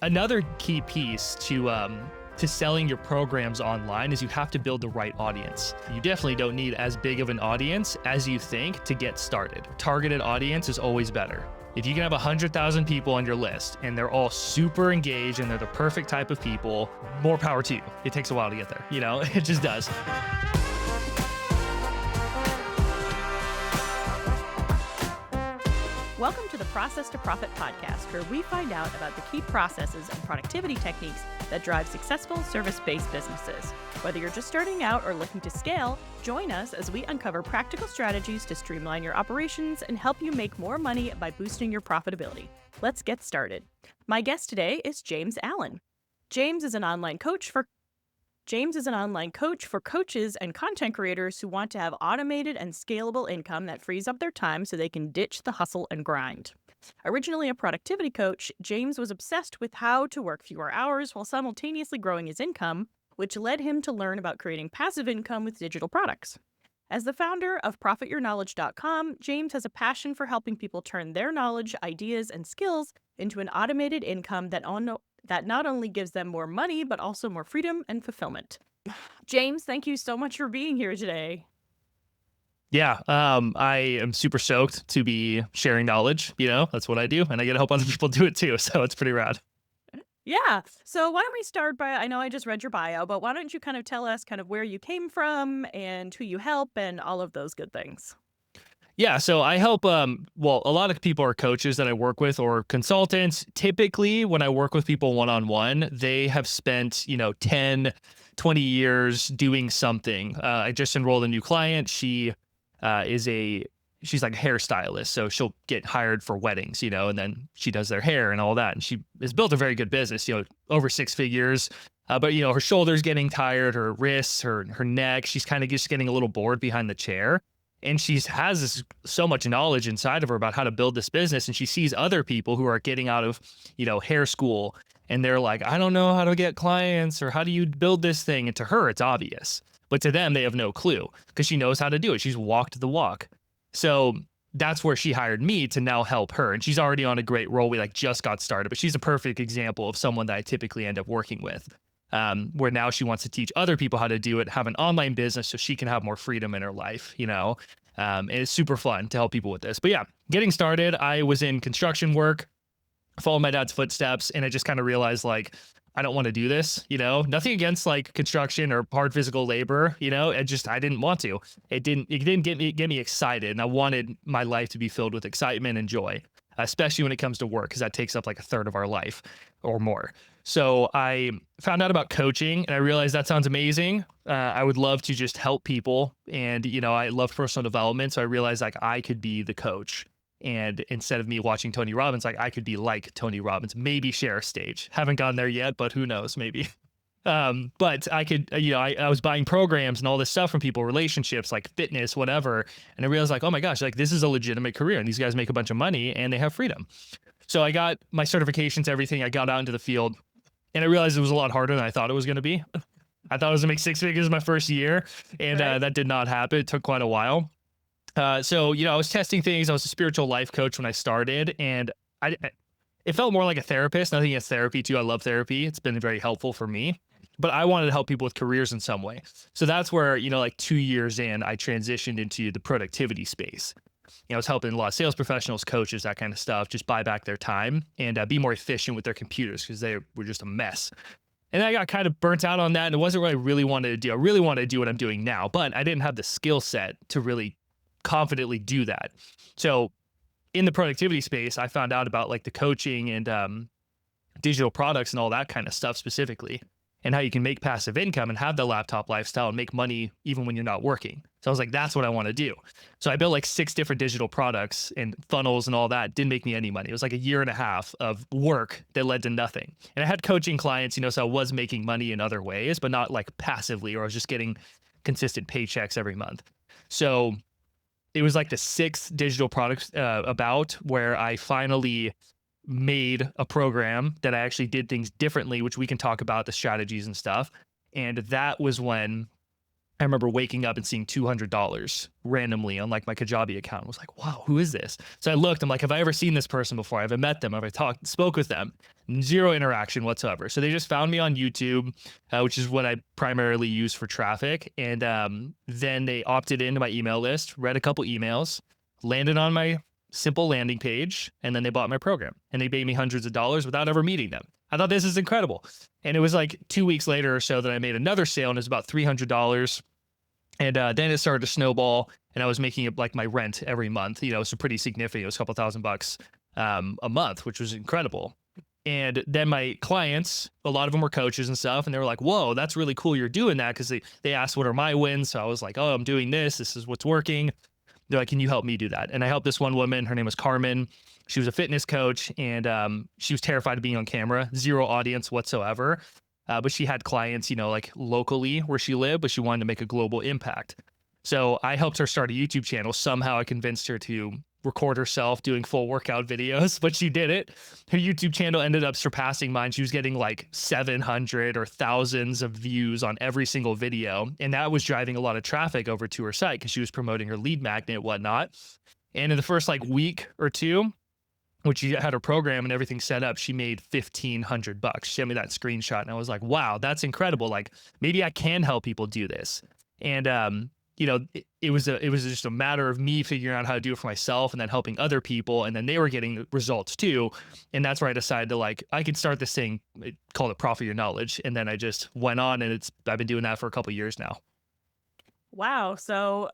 Another key piece to selling your programs online is you have to build the right audience. You definitely don't need as big of an audience as you think to get started. Targeted audience is always better. If you can have 100,000 people on your list and they're all super engaged and they're the perfect type of people, more power to you. It takes a while to get there, it just does. Welcome to the Process to Profit podcast, where we find out about the key processes and productivity techniques that drive successful service-based businesses. Whether you're just starting out or looking to scale, join us as we uncover practical strategies to streamline your operations and help you make more money by boosting your profitability. Let's get started. My guest today is James Allen. James is an online coach for coaches and content creators who want to have automated and scalable income that frees up their time so they can ditch the hustle and grind. Originally a productivity coach, James was obsessed with how to work fewer hours while simultaneously growing his income, which led him to learn about creating passive income with digital products. As the founder of ProfitYourKnowledge.com, James has a passion for helping people turn their knowledge, ideas, and skills into an automated income that not only gives them more money, but also more freedom and fulfillment. James, thank you so much for being here today. Yeah, I am super stoked to be sharing knowledge. That's what I do, and I get to help other people do it too. So it's pretty rad. Yeah. So why don't we start by, I know I just read your bio, but why don't you kind of tell us kind of where you came from and who you help and all of those good things? Yeah, so I help, a lot of people are coaches that I work with or consultants. Typically, when I work with people one-on-one, they have spent, 10, 20 years doing something. I just enrolled a new client. She's like a hairstylist. So she'll get hired for weddings, and then she does their hair and all that. And she has built a very good business, over 6 figures. But, her shoulders getting tired, her wrists, her neck, she's kind of just getting a little bored behind the chair. And she has so much knowledge inside of her about how to build this business. And she sees other people who are getting out of, hair school. And they're like, I don't know how to get clients or how do you build this thing? And to her, it's obvious. But to them, they have no clue because she knows how to do it. She's walked the walk. So that's where she hired me to now help her. And she's already on a great roll. We just got started, but she's a perfect example of someone that I typically end up working with. Where now she wants to teach other people how to do it, have an online business so she can have more freedom in her life, and it's super fun to help people with this. But yeah, getting started, I was in construction work, followed my dad's footsteps, and I just kind of realized I don't want to do this, nothing against construction or hard physical labor, I didn't want to. It didn't get me excited. And I wanted my life to be filled with excitement and joy, especially when it comes to work, because that takes up a third of our life or more. So I found out about coaching and I realized that sounds amazing. I would love to just help people. And, I love personal development. So I realized I could be the coach. And instead of me watching Tony Robbins, I could be like Tony Robbins, maybe share a stage. Haven't gone there yet, but who knows, maybe. But I could, I was buying programs and all this stuff from people, relationships, fitness, whatever. And I realized oh my gosh, this is a legitimate career and these guys make a bunch of money and they have freedom. So I got my certifications, everything. I got out into the field and I realized it was a lot harder than I thought it was going to be. I thought I was gonna make 6 figures my first year and that did not happen. It took quite a while. So, I was testing things. I was a spiritual life coach when I started and it felt more like a therapist. Nothing against therapy too. I love therapy. It's been very helpful for me. But I wanted to help people with careers in some way. So that's where, 2 years in, I transitioned into the productivity space. I was helping a lot of sales professionals, coaches, that kind of stuff, just buy back their time and be more efficient with their computers because they were just a mess. And I got kind of burnt out on that. And it wasn't what I really wanted to do. I really wanted to do what I'm doing now, but I didn't have the skill set to really confidently do that. So in the productivity space, I found out about the coaching and digital products and all that kind of stuff specifically, and how you can make passive income and have the laptop lifestyle and make money even when you're not working. So I was like, that's what I want to do. So I built 6 different digital products and funnels and all that. Didn't make me any money. It was a year and a half of work that led to nothing. And I had coaching clients, so I was making money in other ways, but not passively, or I was just getting consistent paychecks every month. So it was the 6th digital product about where I finally made a program that I actually did things differently, which we can talk about the strategies and stuff. And that was when I remember waking up and seeing $200 randomly on like my Kajabi account. I was like, wow, who is this? So I looked, I'm like, have I ever seen this person before? Have I met them? Have I spoke with them? Zero interaction whatsoever. So they just found me on YouTube, which is what I primarily use for traffic. And then they opted into my email list, read a couple emails, landed on my simple landing page, and then they bought my program and they paid me hundreds of dollars without ever meeting them. I thought this is incredible. And it was like 2 weeks later or so that I made another sale, and it was about $300. And then it started to snowball, and I was making it like my rent every month. You know, it's pretty significant. It was a couple $1,000 a month, which was incredible. And then my clients, a lot of them were coaches and stuff, and they were like, "Whoa, that's really cool. You're doing that." Because they asked, "What are my wins?" So I was like, "Oh, I'm doing this. This is what's working." They're like, "Can you help me do that?" And I helped this one woman. Her name was Carmen. She was a fitness coach, and she was terrified of being on camera. Zero audience whatsoever. But she had clients, you know, like locally where she lived, but she wanted to make a global impact. So I helped her start a YouTube channel. Somehow I convinced her to record herself doing full workout videos, but she did it. Her YouTube channel ended up surpassing mine. She was getting like 700 or thousands of views on every single video. And that was driving a lot of traffic over to her site because she was promoting her lead magnet and whatnot. And in the first like week or two, which she had her program and everything set up, she made $1,500. She sent me that screenshot, and I was like, wow, that's incredible. Like maybe I can help people do this. And you know, it was just a matter of me figuring out how to do it for myself and then helping other people, and then they were getting results too. And that's where I decided to like, I could start this thing, called it Profit Your Knowledge. And then I just went on, and I've been doing that for a couple of years now. Wow. So,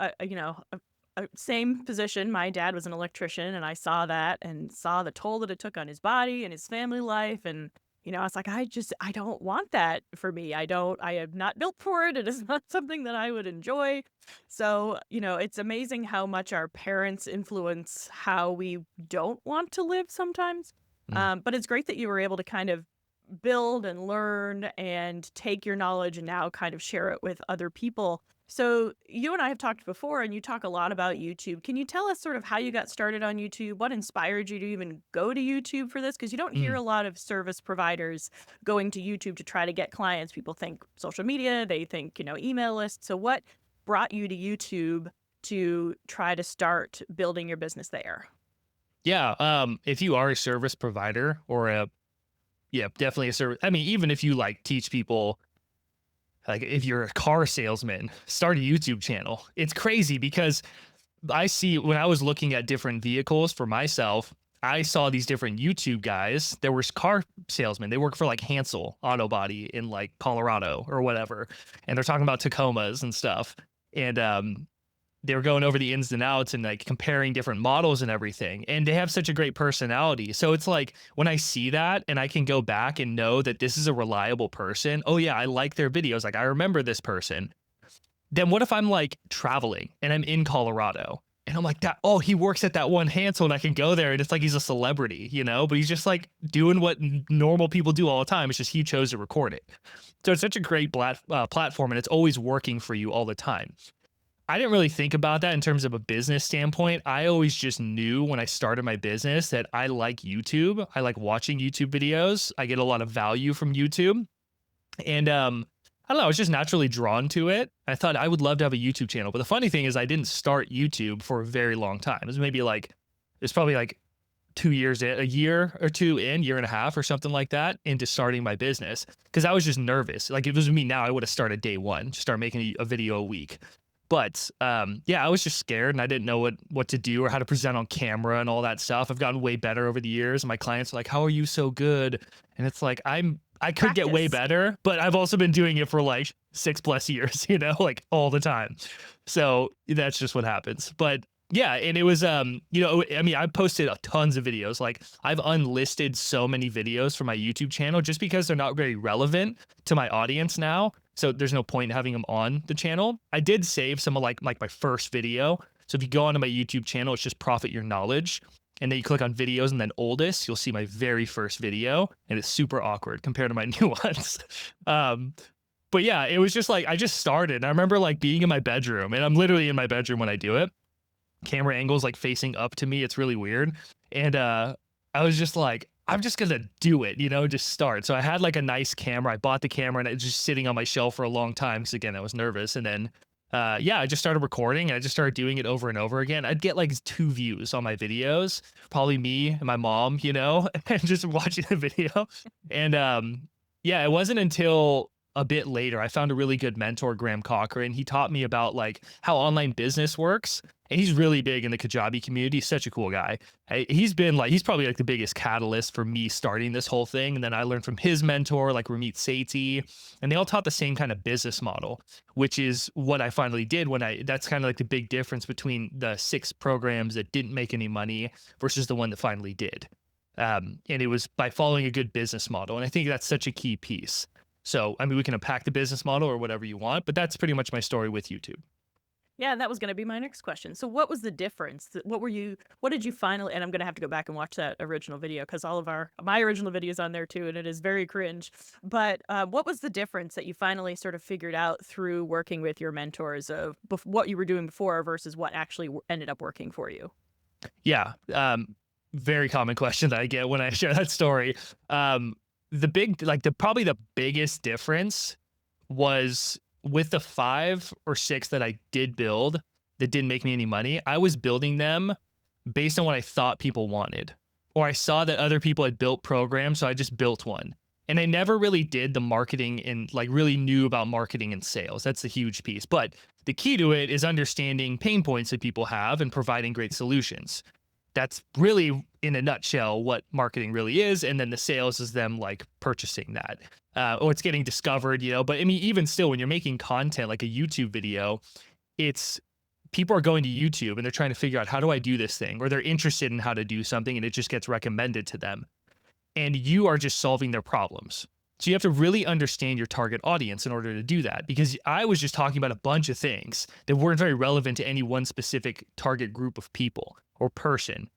same position. My dad was an electrician, and I saw that and saw the toll that it took on his body and his family life. And, I was like, I don't want that for me. I am not built for it. It is not something that I would enjoy. So, it's amazing how much our parents influence how we don't want to live sometimes. Mm. But it's great that you were able to kind of build and learn and take your knowledge and now kind of share it with other people. So you and I have talked before, and you talk a lot about YouTube. Can you tell us sort of how you got started on YouTube? What inspired you to even go to YouTube for this? Because you don't hear Mm. a lot of service providers going to YouTube to try to get clients. People think social media, they think, email lists. So what brought you to YouTube to try to start building your business there? Yeah. If you are a service provider or yeah, definitely a service. I mean, even if you like teach people, like if you're a car salesman, start a YouTube channel. It's crazy because I see when I was looking at different vehicles for myself, I saw these different YouTube guys. There was car salesmen. They work for like Hansel Auto Body in like Colorado or whatever. And they're talking about Tacomas and stuff. And they were going over the ins and outs and like comparing different models and everything. And they have such a great personality. So it's like when I see that and I can go back and know that this is a reliable person. Oh yeah, I like their videos. Like I remember this person. Then what if I'm like traveling and I'm in Colorado and I'm like that, oh, he works at that one Hansel and I can go there and it's like he's a celebrity, but he's just like doing what normal people do all the time. It's just he chose to record it. So it's such a great platform, and it's always working for you all the time. I didn't really think about that in terms of a business standpoint. I always just knew when I started my business that I like YouTube. I like watching YouTube videos. I get a lot of value from YouTube. And I don't know, I was just naturally drawn to it. I thought I would love to have a YouTube channel. But the funny thing is I didn't start YouTube for a very long time. It was maybe like, it's probably like 2 years in, a year or two in, year and a half or something like that into starting my business. Because I was just nervous. Like if it was me now, I would have started day one, just start making a video a week. But yeah, I was just scared and I didn't know what to do or how to present on camera and all that stuff. I've gotten way better over the years. My clients are like, "How are you so good?" And it's like I could get way Practice. better, but I've also been doing it for like 6+ years, like all the time. So that's just what happens. But yeah, and it was I mean, I posted tons of videos. Like I've unlisted so many videos from my YouTube channel just because they're not very relevant to my audience now. So there's no point in having them on the channel. I did save some of like my first video. So if you go onto my YouTube channel, it's just Profit Your Knowledge. And then you click on videos and then oldest, you'll see my very first video. And it's super awkward compared to my new ones. But yeah, it was just like, I just started. And I remember like being in my bedroom, and I'm literally in my bedroom when I do it. Camera angles like facing up to me. It's really weird. And I was just like, I'm just gonna do it, just start. So I had like a nice camera. I bought the camera and it was just sitting on my shelf for a long time because again, I was nervous. And then yeah, I just started recording and I just started doing it over and over again. I'd get like 2 views on my videos, probably me and my mom, and just watching the video. And yeah, it wasn't until a bit later I found a really good mentor, Graham Cochran. He taught me about like how online business works. And he's really big in the Kajabi community. He's such a cool guy. He's probably like the biggest catalyst for me starting this whole thing. And then I learned from his mentor, like Ramit Sethi, and they all taught the same kind of business model, which is what I finally did that's kind of like the big difference between the 6 programs that didn't make any money versus the one that finally did. And it was by following a good business model. And I think that's such a key piece. So, I mean, we can unpack the business model or whatever you want, but that's pretty much my story with YouTube. Yeah, that was going to be my next question. So what was the difference? What did you finally, and I'm going to have to go back and watch that original video because all of my original videos on there too, and it is very cringe. But what was the difference that you finally sort of figured out through working with your mentors of what you were doing before versus what actually ended up working for you? Yeah. Very common question that I get when I share that story. Probably the biggest difference was with the 5 or 6 that I did build that didn't make me any money. I was building them based on what I thought people wanted, or I saw that other people had built programs, so I just built one. And I never really did the marketing and like really knew about marketing and sales. That's a huge piece. But the key to it is understanding pain points that people have and providing great solutions. That's really, in a nutshell, what marketing really is. And then the sales is them like purchasing that, or it's getting discovered, But I mean, even still, when you're making content like a YouTube video, it's people are going to YouTube and they're trying to figure out, how do I do this thing? Or they're interested in how to do something and it just gets recommended to them. And you are just solving their problems. So you have to really understand your target audience in order to do that, because I was just talking about a bunch of things that weren't very relevant to any one specific target group of people or person.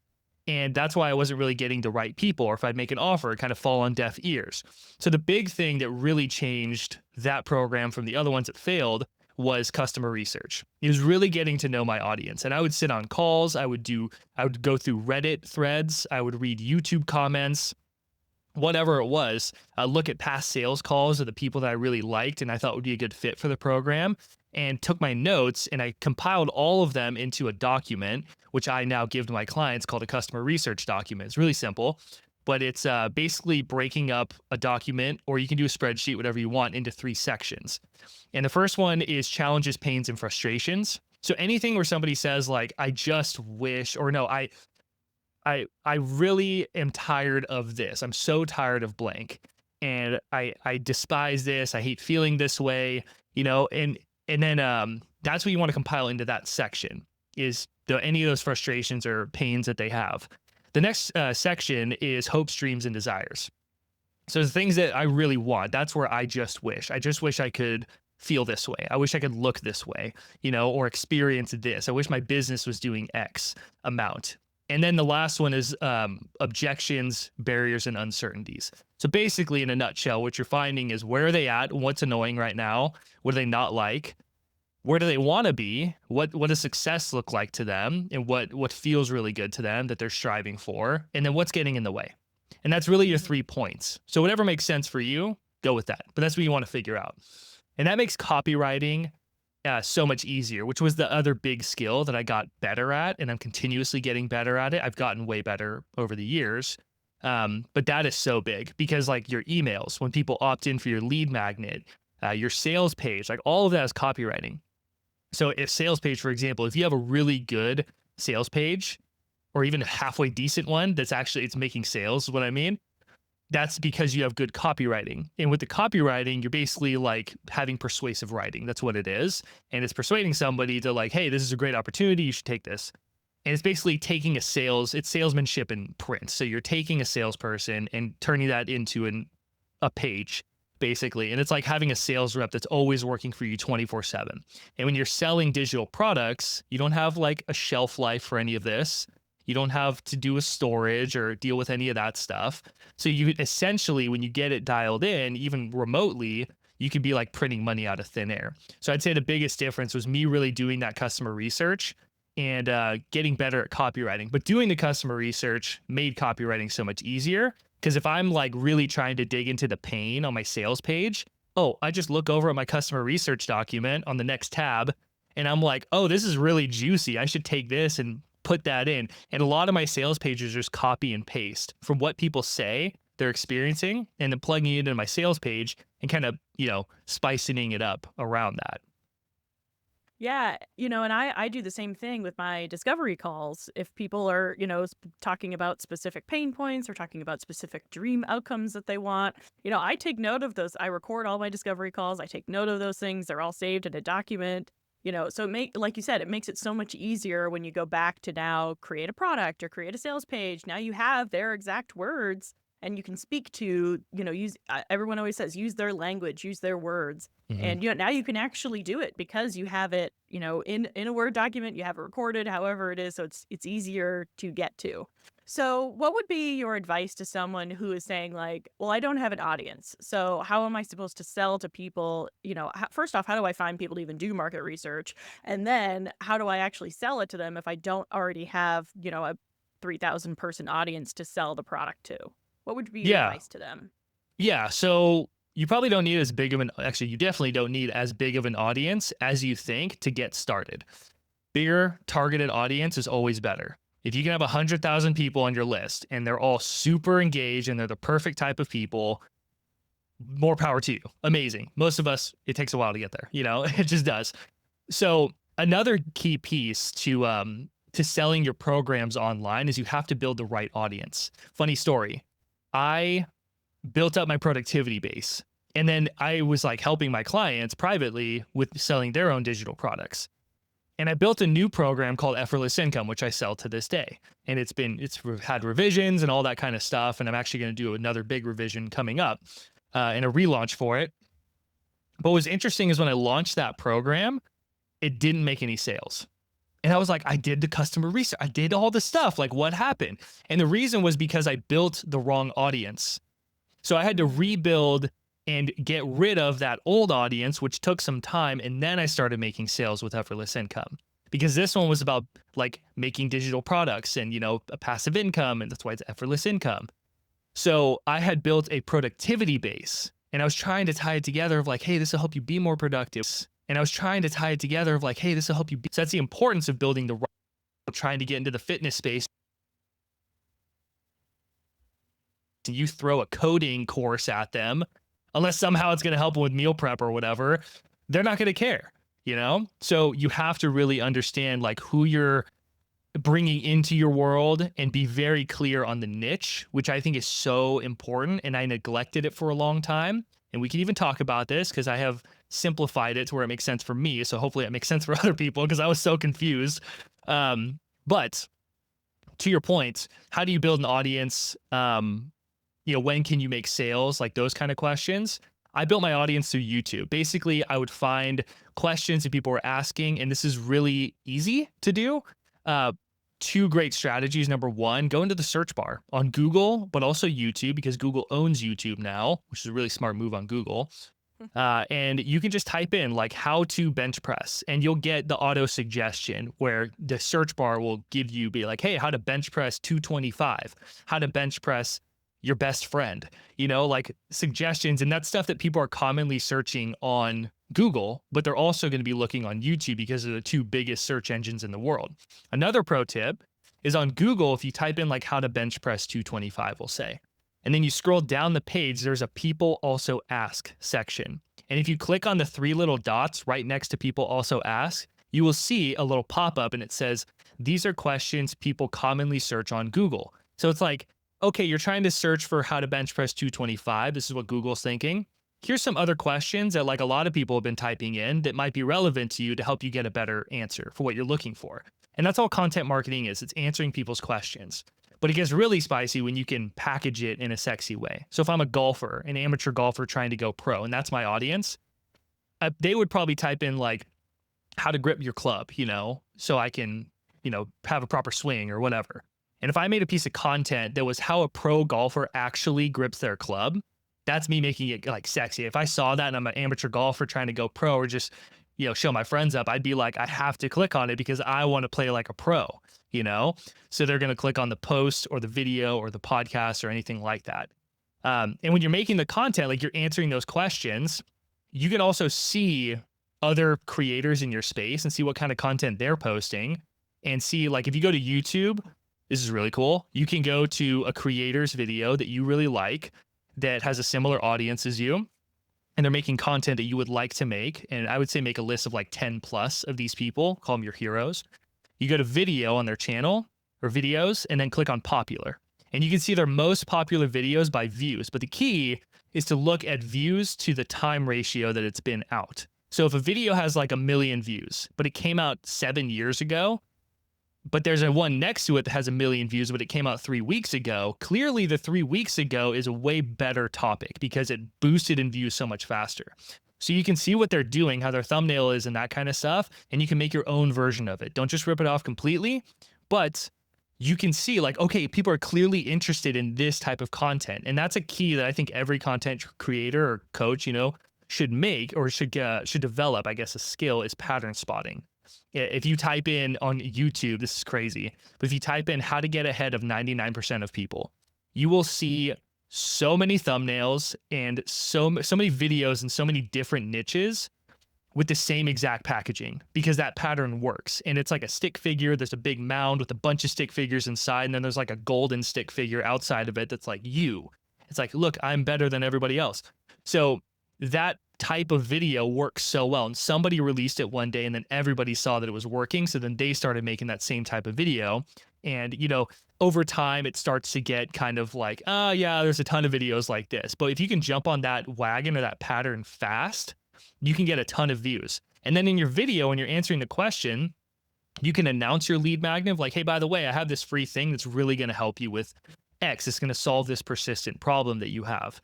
And that's why I wasn't really getting the right people, or if I'd make an offer, it kind of fall on deaf ears. So the big thing that really changed that program from the other ones that failed was customer research. It was really getting to know my audience. And I would sit on calls, I would go through Reddit threads, I would read YouTube comments, whatever it was, look at past sales calls of the people that I really liked and I thought would be a good fit for the program, and took my notes and I compiled all of them into a document, which I now give to my clients, called a customer research document. It's really simple, but it's basically breaking up a document, or you can do a spreadsheet, whatever you want, into 3 sections. And the first one is challenges, pains, and frustrations. So anything where somebody says like, I just wish, or no, I really am tired of this. I'm so tired of blank. And I despise this. I hate feeling this way, and then that's what you want to compile into that section, is any of those frustrations or pains that they have. The next section is hopes, dreams, and desires. So the things that I really want, that's where I just wish. I just wish I could feel this way. I wish I could look this way, or experience this. I wish my business was doing X amount. And then the last one is objections, barriers, and uncertainties. So basically, in a nutshell, what you're finding is, where are they at? What's annoying right now? What do they not like? Where do they want to be? What does success look like to them? And what feels really good to them that they're striving for? And then what's getting in the way? And that's really your 3 points. So whatever makes sense for you, go with that. But that's what you want to figure out. And that makes copywriting so much easier, which was the other big skill that I got better at, and I'm continuously getting better at it. I've gotten way better over the years. But that is so big, because like your emails, when people opt in for your lead magnet, your sales page, like all of that is copywriting. So if sales page, for example, if you have a really good sales page, or even a halfway decent one that's actually, it's making sales, is what I mean, that's because you have good copywriting. And with the copywriting, you're basically like having persuasive writing. That's what it is. And it's persuading somebody to like, hey, this is a great opportunity. You should take this. And it's basically taking it's salesmanship in print. So you're taking a salesperson and turning that into a page, basically. And it's like having a sales rep that's always working for you 24/7. And when you're selling digital products, you don't have like a shelf life for any of this. You don't have to do with storage or deal with any of that stuff. So you essentially, when you get it dialed in, even remotely, you could be like printing money out of thin air. So I'd say the biggest difference was me really doing that customer research and getting better at copywriting. But doing the customer research made copywriting so much easier, because if I'm like really trying to dig into the pain on my sales page, I just look over at my customer research document on the next tab, And I'm like, oh, this is really juicy. I should take this and put that in. And a lot of my sales pages just copy and paste from what people say they're experiencing and then plugging it into my sales page and kind of, spicing it up around that. Yeah, and I do the same thing with my discovery calls. If people are, talking about specific pain points or talking about specific dream outcomes that they want, I take note of those. I record all my discovery calls. I take note of those things. They're all saved in a document. So like you said, it makes it so much easier when you go back to now create a product or create a sales page. Now you have their exact words and you can speak to, use, everyone always says, use their language, use their words. Mhm. And now you can actually do it because you have it, in a Word document, you have it recorded, however it is, so it's easier to get to. So what would be your advice to someone who is saying like, well, I don't have an audience. So how am I supposed to sell to people? First off, how do I find people to even do market research? And then how do I actually sell it to them if I don't already have, a 3,000 person audience to sell the product to? What would be your Yeah. advice to them? Yeah. So you probably don't need as big of an, actually, you definitely don't need as big of an audience as you think to get started. Bigger targeted audience is always better. If you can have 100,000 people on your list and they're all super engaged and they're the perfect type of people, more power to you. Amazing. Most of us, it takes a while to get there. It just does. So another key piece to selling your programs online is you have to build the right audience. Funny story. I built up my productivity base. And then I was like helping my clients privately with selling their own digital products. And I built a new program called Effortless Income, which I sell to this day. And it's had revisions and all that kind of stuff. And I'm actually going to do another big revision coming up and a relaunch for it. But what was interesting is when I launched that program, it didn't make any sales. And I was like, I did the customer research. I did all the stuff. Like, what happened? And the reason was because I built the wrong audience. So I had to rebuild and get rid of that old audience, which took some time. And then I started making sales with Effortless Income because this one was about like making digital products and, a passive income. And that's why it's Effortless Income. So I had built a productivity base and I was trying to tie it together of like, hey, this will help you be more productive. And I was trying to tie it together of like, hey, this will help you be. So that's the importance of building the right, trying to get into the fitness space. You throw a coding course at them, unless somehow it's going to help them with meal prep or whatever, they're not going to care, So you have to really understand like who you're bringing into your world and be very clear on the niche, which I think is so important. And I neglected it for a long time. And we can even talk about this because I have simplified it to where it makes sense for me. So hopefully it makes sense for other people because I was so confused. But to your point, how do you build an audience? When can you make sales? Like those kind of questions. I built my audience through YouTube. Basically, I would find questions that people were asking, and this is really easy to do. Two great strategies. Number one, go into the search bar on Google, but also YouTube because Google owns YouTube now, which is a really smart move on Google. And you can just type in like how to bench press and you'll get the auto suggestion where the search bar will be like, hey, how to bench press 225, how to bench press your best friend, like suggestions. And that's stuff that people are commonly searching on Google, but they're also going to be looking on YouTube because they're the two biggest search engines in the world. Another pro tip is on Google, if you type in like how to bench press 225, we'll say, and then you scroll down the page, there's a people also ask section. And if you click on the three little dots right next to people also ask, you will see a little pop-up and it says, these are questions people commonly search on Google. So it's like, okay, you're trying to search for how to bench press 225. This is what Google's thinking. Here's some other questions that like a lot of people have been typing in that might be relevant to you to help you get a better answer for what you're looking for. And that's all content marketing is. It's answering people's questions. But it gets really spicy when you can package it in a sexy way. So if I'm a golfer, an amateur golfer trying to go pro, and that's my audience, they would probably type in like how to grip your club, so I can, have a proper swing or whatever. And if I made a piece of content that was how a pro golfer actually grips their club, that's me making it like sexy. If I saw that and I'm an amateur golfer trying to go pro or just, show my friends up, I'd be like, I have to click on it because I want to play like a pro, So they're going to click on the post or the video or the podcast or anything like that. And when you're making the content, like you're answering those questions, you can also see other creators in your space and see what kind of content they're posting, and see, like, if you go to YouTube, this is really cool. You can go to a creator's video that you really like that has a similar audience as you, and they're making content that you would like to make. And I would say make a list of like 10 plus of these people, call them your heroes. You go to video on their channel or videos, and then click on popular. And you can see their most popular videos by views. But the key is to look at views to the time ratio that it's been out. So if a video has like 1 million views, but it came out 7 years ago, but there's a one next to it that has 1 million views, but it came out 3 weeks ago. Clearly, the 3 weeks ago is a way better topic because it boosted in views so much faster. So you can see what they're doing, how their thumbnail is, and that kind of stuff, and you can make your own version of it. Don't just rip it off completely, but you can see, like, okay, people are clearly interested in this type of content, and that's a key that I think every content creator or coach, should make, or should develop. I guess a skill is pattern spotting. If you type in on YouTube, this is crazy, but if you type in how to get ahead of 99% of people, you will see so many thumbnails and so many videos and so many different niches with the same exact packaging, because that pattern works. And it's like a stick figure. There's a big mound with a bunch of stick figures inside, and then there's like a golden stick figure outside of it that's like you. It's like, look, I'm better than everybody else. So that type of video works so well, and somebody released it one day, and then everybody saw that it was working, so then they started making that same type of video. And over time it starts to get kind of like, oh yeah, there's a ton of videos like this, but if you can jump on that wagon or that pattern fast, you can get a ton of views. And then in your video, when you're answering the question, you can announce your lead magnet of like, hey, by the way, I have this free thing that's really going to help you with X. It's going to solve this persistent problem that you have.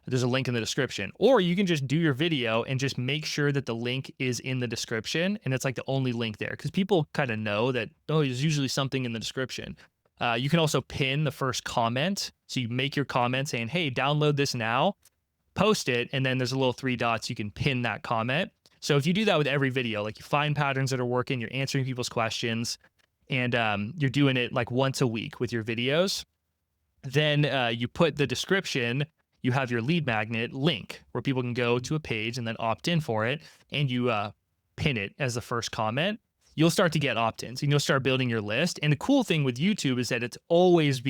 There's a link in the description. Or you can just do your video and just make sure that the link is in the description, and it's like the only link there, because people kind of know that, oh, there's usually something in the description. You can also pin the first comment. So you make your comment saying, hey, download this now, post it, and then there's a little 3 dots. You can pin that comment. So if you do that with every video, like you find patterns that are working, you're answering people's questions, and you're doing it like once a week with your videos, then you put the description, you have your lead magnet link where people can go to a page and then opt in for it, and you pin it as the first comment. You'll start to get opt-ins, and you'll start building your list. And the cool thing with YouTube is that it's always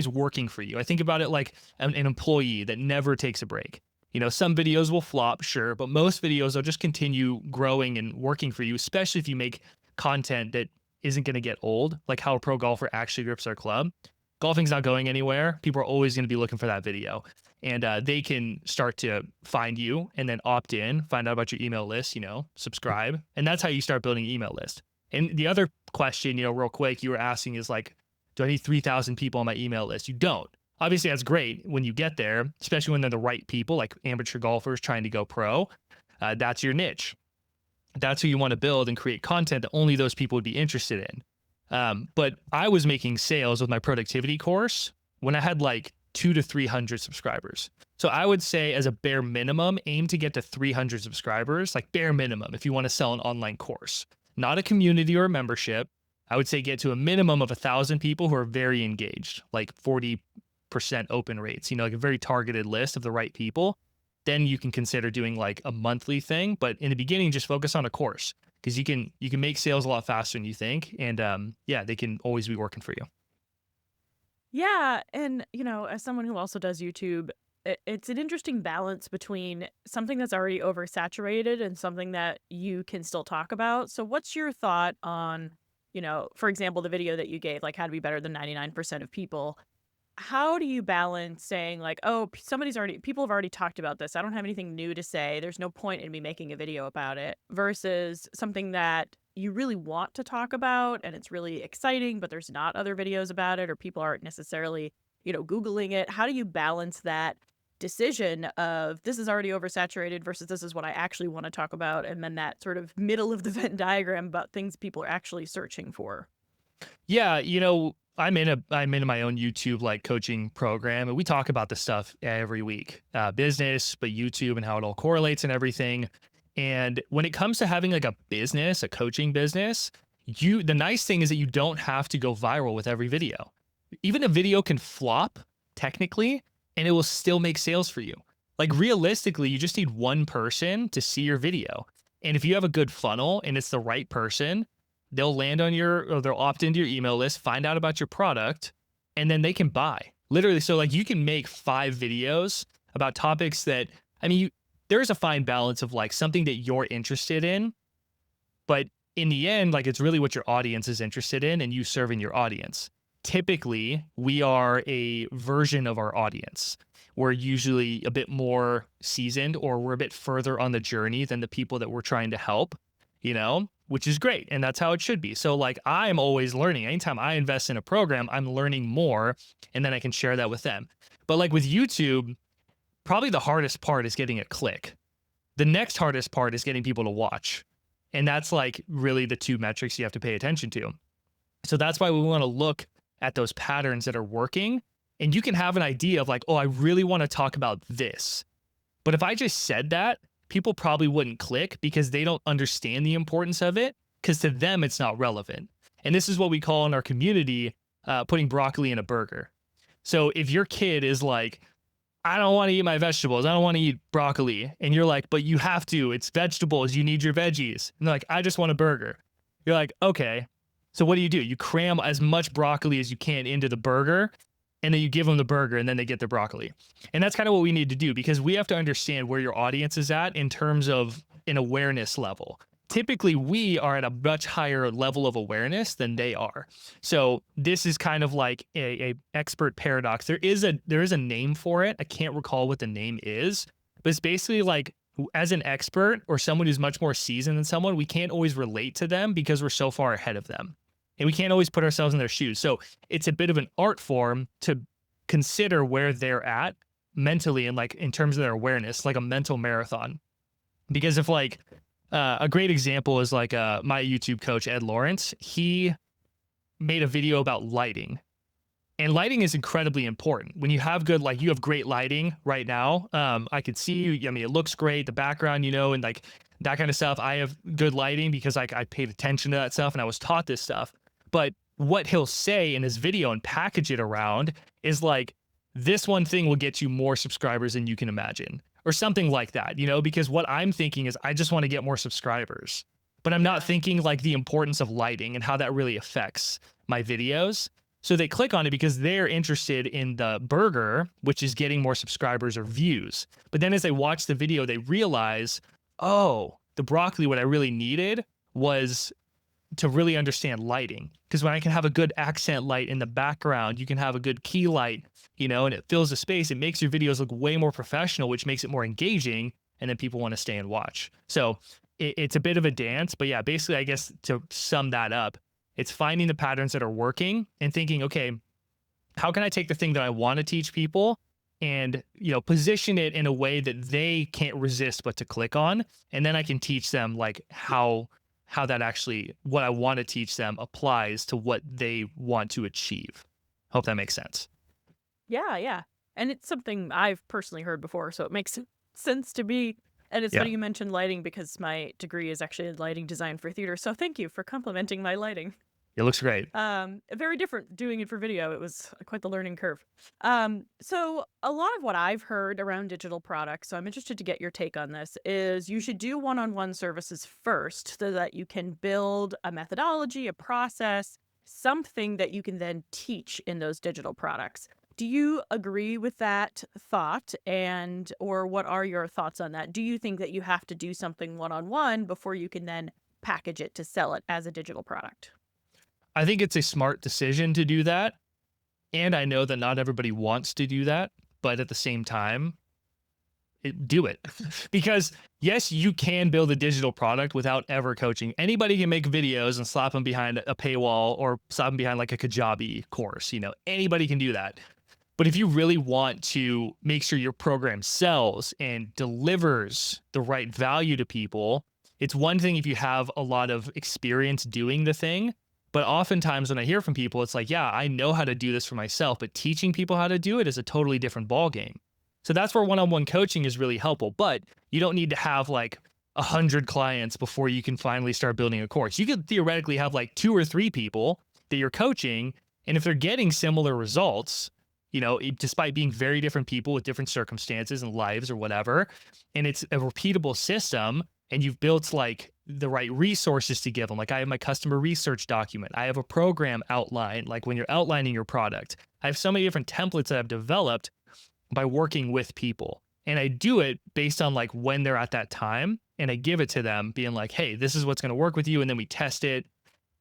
working for you. I think about it like an employee that never takes a break. Some videos will flop, sure, but most videos will just continue growing and working for you, especially if you make content that isn't going to get old, like how a pro golfer actually grips their club. Golfing's not going anywhere. People are always going to be looking for that video, and they can start to find you and then opt in, find out about your email list, subscribe. And that's how you start building an email list. And the other question, real quick, you were asking is like, do I need 3,000 people on my email list? You don't. Obviously, that's great when you get there, especially when they're the right people, like amateur golfers trying to go pro. That's your niche. That's who you want to build and create content that only those people would be interested in. But I was making sales with my productivity course when I had like 200 to 300 subscribers. So I would say, as a bare minimum, aim to get to 300 subscribers, like bare minimum, if you want to sell an online course, not a community or a membership. I would say get to a minimum of 1,000 people who are very engaged, like 40% open rates, like a very targeted list of the right people. Then you can consider doing like a monthly thing. But in the beginning, just focus on a course, because you can make sales a lot faster than you think. And they can always be working for you. Yeah. And, as someone who also does YouTube, it's an interesting balance between something that's already oversaturated and something that you can still talk about. So what's your thought on, for example, the video that you gave, like how to be better than 99% of people? How do you balance saying like, oh, people have already talked about this, I don't have anything new to say, there's no point in me making a video about it, versus something that you really want to talk about and it's really exciting, but there's not other videos about it, or people aren't necessarily, Googling it? How do you balance that decision of this is already oversaturated versus this is what I actually want to talk about, and then that sort of middle of the Venn diagram about things people are actually searching for? Yeah, I'm in my own YouTube like coaching program, and we talk about this stuff every week, business, but YouTube and how it all correlates and everything. And when it comes to having like a business, a coaching business, the nice thing is that you don't have to go viral with every video. Even a video can flop technically, and it will still make sales for you. Like realistically, you just need one person to see your video. And if you have a good funnel and it's the right person, they'll land on or they'll opt into your email list, find out about your product, and then they can buy. Literally, so like you can make 5 videos about topics that, I mean, there is a fine balance of like something that you're interested in, but in the end, like it's really what your audience is interested in and you serving your audience. Typically, we are a version of our audience. We're usually a bit more seasoned or we're a bit further on the journey than the people that we're trying to help, which is great. And that's how it should be. So like I'm always learning. Anytime I invest in a program, I'm learning more and then I can share that with them. But like with YouTube, probably the hardest part is getting a click. The next hardest part is getting people to watch. And that's like really the 2 metrics you have to pay attention to. So that's why we want to look at those patterns that are working. And you can have an idea of like, oh, I really want to talk about this. But if I just said that, people probably wouldn't click because they don't understand the importance of it, because to them, it's not relevant. And this is what we call in our community, putting broccoli in a burger. So if your kid is like, I don't want to eat my vegetables, I don't want to eat broccoli, and you're like, but you have to, it's vegetables, you need your veggies. And they're like, I just want a burger. You're like, okay. So what do? You cram as much broccoli as you can into the burger, and then you give them the burger and then they get their broccoli. And that's kind of what we need to do, because we have to understand where your audience is at in terms of an awareness level. Typically, we are at a much higher level of awareness than they are. So this is kind of like a expert paradox. There is a name for it. I can't recall what the name is, but it's basically like, as an expert or someone who's much more seasoned than someone, we can't always relate to them because we're so far ahead of them. And we can't always put ourselves in their shoes. So it's a bit of an art form to consider where they're at mentally and like in terms of their awareness, like a mental marathon. Because if like a great example is like my YouTube coach, Ed Lawrence, he made a video about lighting. And lighting is incredibly important. When you have you have great lighting right now. I could see you. I mean, it looks great, the background, and like that kind of stuff. I have good lighting because I paid attention to that stuff and I was taught this stuff. But what he'll say in his video and package it around is like, this one thing will get you more subscribers than you can imagine, or something like that, because what I'm thinking is I just want to get more subscribers, but I'm not thinking like the importance of lighting and how that really affects my videos. So they click on it because they're interested in the burger, which is getting more subscribers or views. But then as they watch the video, they realize, oh, the broccoli, what I really needed was to really understand lighting. Because when I can have a good accent light in the background, you can have a good key light, and it fills the space. It makes your videos look way more professional, which makes it more engaging. And then people want to stay and watch. So it's a bit of a dance. But yeah, basically, I guess to sum that up, it's finding the patterns that are working and thinking, okay, how can I take the thing that I want to teach people and, position it in a way that they can't resist but to click on. And then I can teach them like how that actually, what I want to teach them applies to what they want to achieve. Hope that makes sense. Yeah. And it's something I've personally heard before, so it makes sense to me. And it's funny you mentioned lighting because my degree is actually in lighting design for theater. So thank you for complimenting my lighting. It looks great. Very different doing it for video. It was quite the learning curve. So a lot of what I've heard around digital products, so I'm interested to get your take on this, is you should do one-on-one services first so that you can build a methodology, a process, something that you can then teach in those digital products. Do you agree with that thought? Or what are your thoughts on that? Do you think that you have to do something one-on-one before you can then package it to sell it as a digital product? I think it's a smart decision to do that. And I know that not everybody wants to do that, but at the same time, do it. Because yes, you can build a digital product without ever coaching. Anybody can make videos and slap them behind a paywall or slap them behind like a Kajabi course. Anybody can do that. But if you really want to make sure your program sells and delivers the right value to people, it's one thing if you have a lot of experience doing the thing. But oftentimes when I hear from people, it's like, yeah, I know how to do this for myself, but teaching people how to do it is a totally different ballgame. So that's where one-on-one coaching is really helpful. But you don't need to have like 100 clients before you can finally start building a course. You could theoretically have like 2 or 3 people that you're coaching. And if they're getting similar results, despite being very different people with different circumstances and lives or whatever, and it's a repeatable system, and you've built like the right resources to give them. Like I have my customer research document. I have a program outline, like when you're outlining your product. I have so many different templates that I've developed by working with people. And I do it based on like when they're at that time. And I give it to them being like, hey, this is what's going to work with you. And then we test it.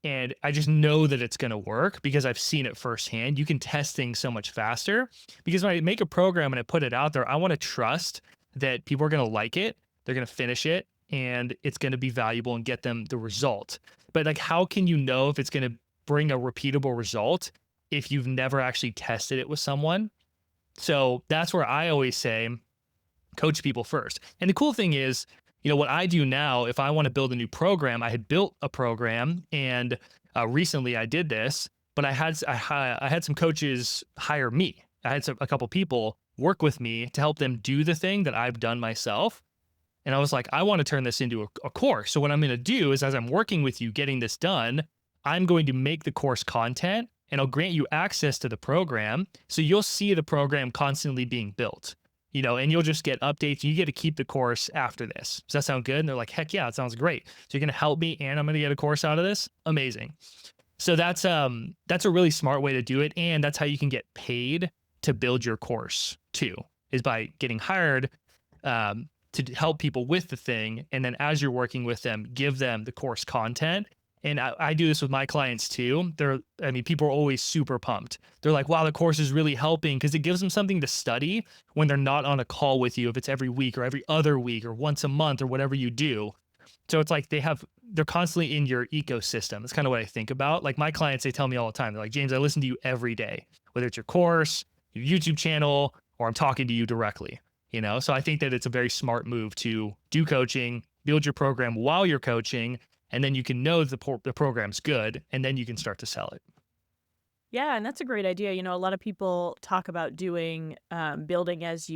And I just know that it's going to work because I've seen it firsthand. You can test things so much faster because when I make a program and I put it out there, I want to trust that people are going to like it. They're going to finish it and it's going to be valuable and get them the result. But like, how can you know if it's going to bring a repeatable result if you've never actually tested it with someone? So that's where I always say, coach people first. And the cool thing is, what I do now, if I want to build a new program, I had built a program and recently I did this, but I had some coaches hire me. I had a couple people work with me to help them do the thing that I've done myself. And I was like, I want to turn this into a course. So what I'm going to do is as I'm working with you getting this done, I'm going to make the course content and I'll grant you access to the program. So you'll see the program constantly being built, and you'll just get updates. You get to keep the course after this. Does that sound good? And they're like, heck yeah, it sounds great. So you're going to help me and I'm going to get a course out of this. Amazing. So that's a really smart way to do it. And that's how you can get paid to build your course too, is by getting hired to help people with the thing. And then as you're working with them, give them the course content. And I do this with my clients too. People are always super pumped. They're like, wow, the course is really helping because it gives them something to study when they're not on a call with you, if it's every week or every other week or once a month or whatever you do. So it's like they're constantly in your ecosystem. That's kind of what I think about. Like my clients, they tell me all the time, they're like, James, I listen to you every day, whether it's your course, your YouTube channel, or I'm talking to you directly, So I think that it's a very smart move to do coaching, build your program while you're coaching, and then you can know the program's good, and then you can start to sell it. Yeah, and that's a great idea. A lot of people talk about doing building as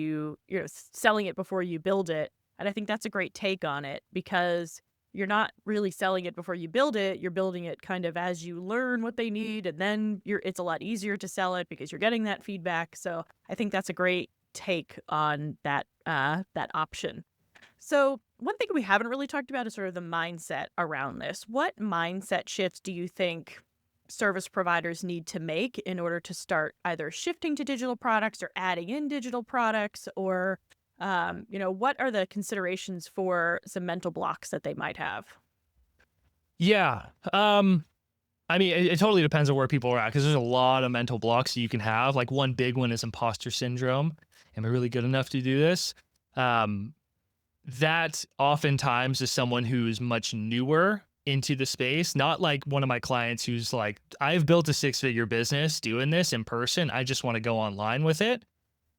selling it before you build it. And I think that's a great take on it because you're not really selling it before you build it. You're building it kind of as you learn what they need. And then it's a lot easier to sell it because you're getting that feedback. So I think that's a great take on that option. So one thing we haven't really talked about is sort of the mindset around this. What mindset shifts do you think service providers need to make in order to start either shifting to digital products or adding in digital products? Or, what are the considerations for some mental blocks that they might have? Yeah. It totally depends on where people are at because there's a lot of mental blocks you can have. Like one big one is imposter syndrome. Am I really good enough to do this? That oftentimes is someone who's much newer into the space, not like one of my clients who's like, I've built a 6-figure business doing this in person. I just want to go online with it.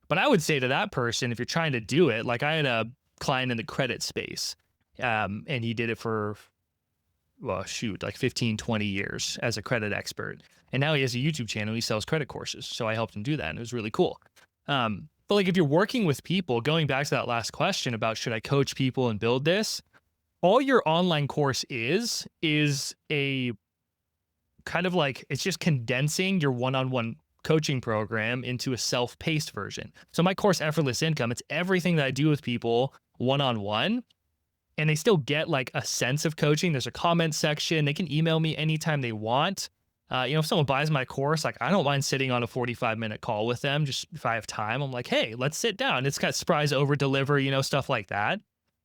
But I would say to that person, if you're trying to do it, like I had a client in the credit space and he did it for, like 15, 20 years as a credit expert. And now he has a YouTube channel. He sells credit courses. So I helped him do that. And it was really cool. But like if you're working with people, going back to that last question about should I coach people and build this, all your online course is a kind of like, it's just condensing your one-on-one coaching program into a self-paced version. So my course, Effortless Income, it's everything that I do with people one-on-one, and they still get like a sense of coaching. There's a comment section. They can email me anytime they want. If someone buys my course, like I don't mind sitting on a 45-minute call with them. Just if I have time, I'm like, hey, let's sit down. It's got surprise over deliver, stuff like that.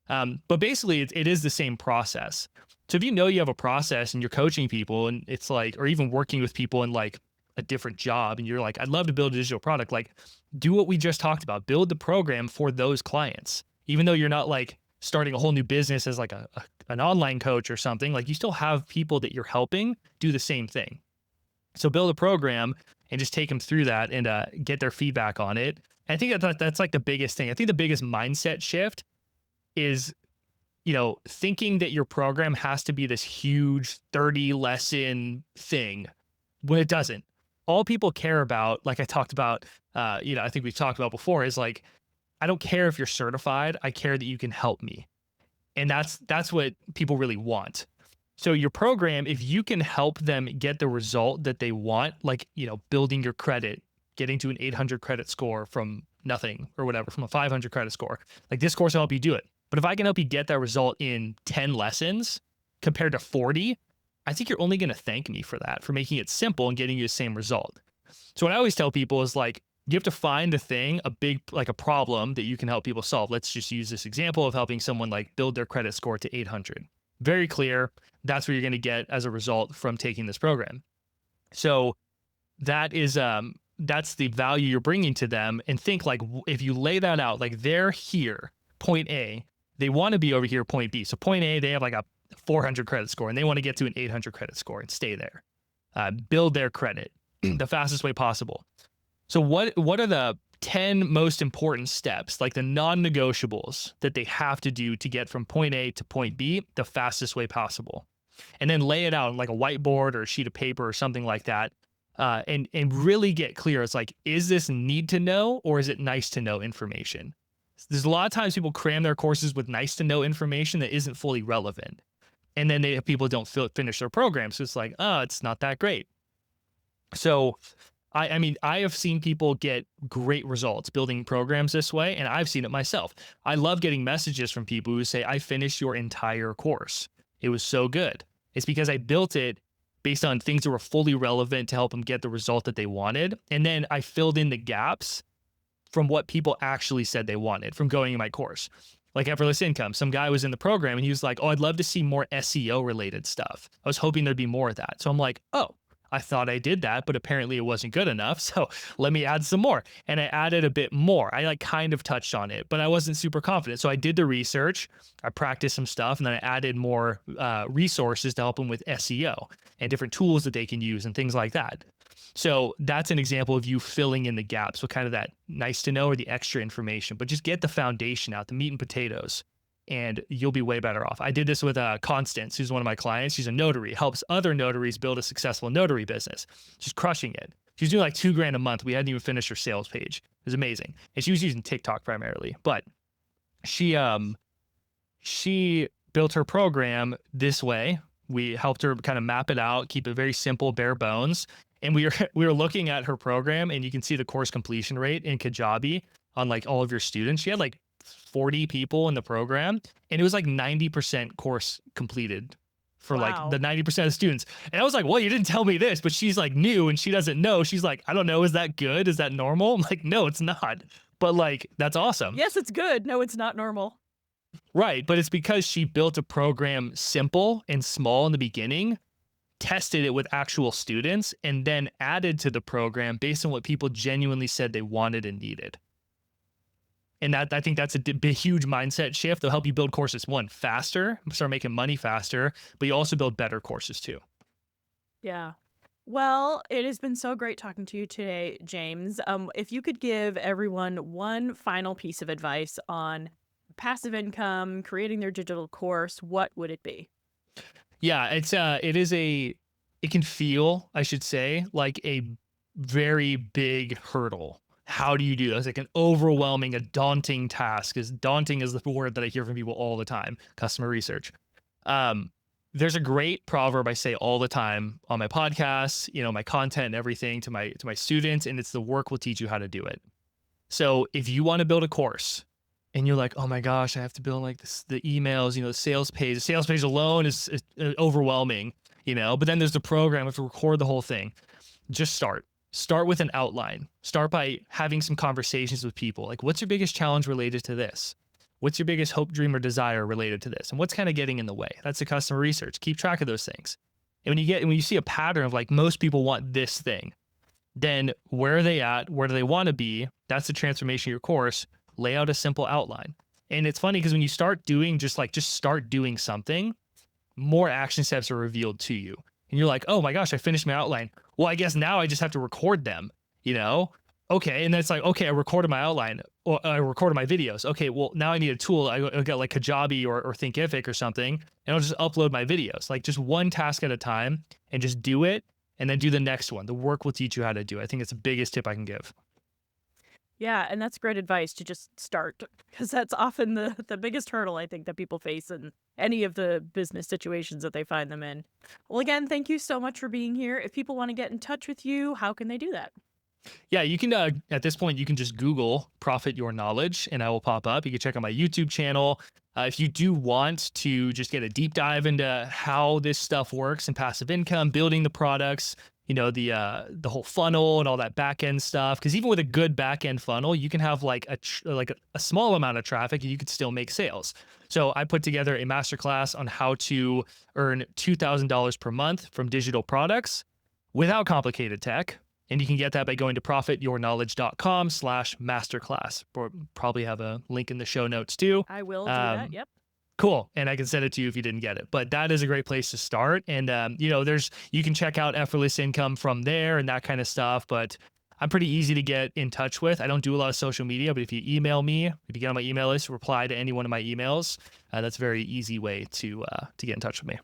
But basically it is the same process. So if you have a process and you're coaching people and it's like, or even working with people in like a different job and you're like, I'd love to build a digital product, like do what we just talked about, build the program for those clients, even though you're not like starting a whole new business as like an online coach or something, like you still have people that you're helping do the same thing. So build a program and just take them through that and get their feedback on it. And I think that's like the biggest thing. I think the biggest mindset shift is, thinking that your program has to be this huge 30 lesson thing when it doesn't. All people care about, like I talked about, I think we've talked about before, is like, I don't care if you're certified. I care that you can help me. And that's what people really want. So your program, if you can help them get the result that they want, like, building your credit, getting to an 800 credit score from nothing or whatever, from a 500 credit score, like this course will help you do it. But if I can help you get that result in 10 lessons compared to 40, I think you're only going to thank me for that, for making it simple and getting you the same result. So what I always tell people is like, you have to find a thing, a big, like a problem that you can help people solve. Let's just use this example of helping someone like build their credit score to 800. Very clear. That's what you're going to get as a result from taking this program. So that's the value you're bringing to them. And think like, if you lay that out, like they're here, point A, they want to be over here, point B. So point A, they have like a 400 credit score and they want to get to an 800 credit score and stay there. Build their credit the fastest way possible. So what are the 10 most important steps, like the non-negotiables that they have to do to get from point A to point B the fastest way possible? And then lay it out on like a whiteboard or a sheet of paper or something like that. And really get clear. It's like, is this need to know or is it nice to know information? There's a lot of times people cram their courses with nice to know information that isn't fully relevant. And then people don't finish their program. So it's like, oh, it's not that great. So I mean, I have seen people get great results building programs this way, and I've seen it myself. I love getting messages from people who say, I finished your entire course. It was so good. It's because I built it based on things that were fully relevant to help them get the result that they wanted. And then I filled in the gaps from what people actually said they wanted from going in my course. Like effortless income. Some guy was in the program and he was like, oh, I'd love to see more SEO related stuff. I was hoping there'd be more of that. So I'm like, oh, I thought I did that, but apparently it wasn't good enough. So let me add some more. And I added a bit more. I like kind of touched on it, but I wasn't super confident. So I did the research, I practiced some stuff, and then I added more resources to help them with SEO and different tools that they can use and things like that. So that's an example of you filling in the gaps with kind of that nice to know or the extra information, but just get the foundation out, the meat and potatoes, and you'll be way better off. I did this with Constance, who's one of my clients. She's a notary, helps other notaries build a successful notary business. She's crushing it. She's doing like $2,000 a month. We hadn't even finished her sales page. It was amazing. And she was using TikTok primarily, but she built her program this way. We helped her kind of map it out, keep it very simple, bare bones. And we were looking at her program, and you can see the course completion rate in Kajabi on like all of your students. She had like 40 people in the program, and it was like 90% course completed for like the 90% of students. And I was like, well, you didn't tell me this, but she's like new and she doesn't know. She's like, I don't know. Is that good? Is that normal? I'm like, no, it's not. But like, that's awesome. Yes, it's good. No, it's not normal. Right. But it's because she built a program simple and small in the beginning, tested it with actual students, and then added to the program based on what people genuinely said they wanted and needed. And I think that's a big, huge mindset shift. They'll help you build courses, one, faster, start making money faster, but you also build better courses too. Yeah. Well, it has been so great talking to you today, James. If you could give everyone one final piece of advice on passive income, creating their digital course, what would it be? Yeah, it can feel, I should say, like a very big hurdle. How do you do that? It's like an overwhelming, a daunting task. As daunting as the word that I hear from people all the time, customer research. There's a great proverb I say all the time on my podcasts, my content and everything to my students, and it's the work will teach you how to do it. So if you want to build a course and you're like, oh my gosh, I have to build like this, the emails, the sales page. The sales page alone is overwhelming, but then there's the program. I have to record the whole thing. Just start. Start with an outline. Start by having some conversations with people. Like, what's your biggest challenge related to this? What's your biggest hope, dream, or desire related to this? And what's kind of getting in the way? That's the customer research. Keep track of those things. And when you see a pattern of like most people want this thing, then where are they at? Where do they want to be? That's the transformation of your course. Lay out a simple outline. And it's funny because when you start doing just start doing something, more action steps are revealed to you. And you're like, oh my gosh, I finished my outline. Well, I guess now I just have to record them, Okay. And then it's like, okay, I recorded my outline or I recorded my videos. Okay. Well, now I need a tool. I got like Kajabi or Thinkific or something, and I'll just upload my videos, like just one task at a time, and just do it. And then do the next one. The work will teach you how to do it. I think it's the biggest tip I can give. Yeah, and that's great advice to just start, because that's often the biggest hurdle I think that people face in any of the business situations that they find them in. Well, again, thank you so much for being here. If people want to get in touch with you, how can they do that? Yeah, you can at this point you can just Google "profit your knowledge" and I will pop up. You can check out my YouTube channel. If you do want to just get a deep dive into how this stuff works and passive income, building the products, the whole funnel and all that back end stuff. Because even with a good back end funnel, you can have like a small amount of traffic and you could still make sales. So I put together a masterclass on how to earn $2,000 per month from digital products without complicated tech. And you can get that by going to profityourknowledge.com/masterclass. Or probably have a link in the show notes too. I will do that. Um, Yep. cool. And I can send it to you if you didn't get it. But that is a great place to start. And you can check out effortless income from there and that kind of stuff. But I'm pretty easy to get in touch with. I don't do a lot of social media, but if you email me, if you get on my email list, reply to any one of my emails, that's a very easy way to get in touch with me.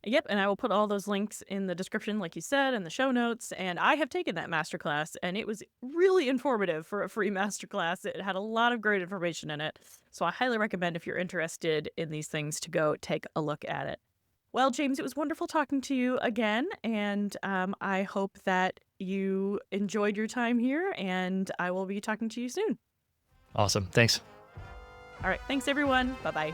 Yep, and I will put all those links in the description, like you said, and the show notes. And I have taken that masterclass, and it was really informative for a free masterclass. It had a lot of great information in it. So I highly recommend if you're interested in these things to go take a look at it. Well, James, it was wonderful talking to you again, and I hope that you enjoyed your time here, and I will be talking to you soon. Awesome. Thanks. All right, thanks everyone. Bye-bye.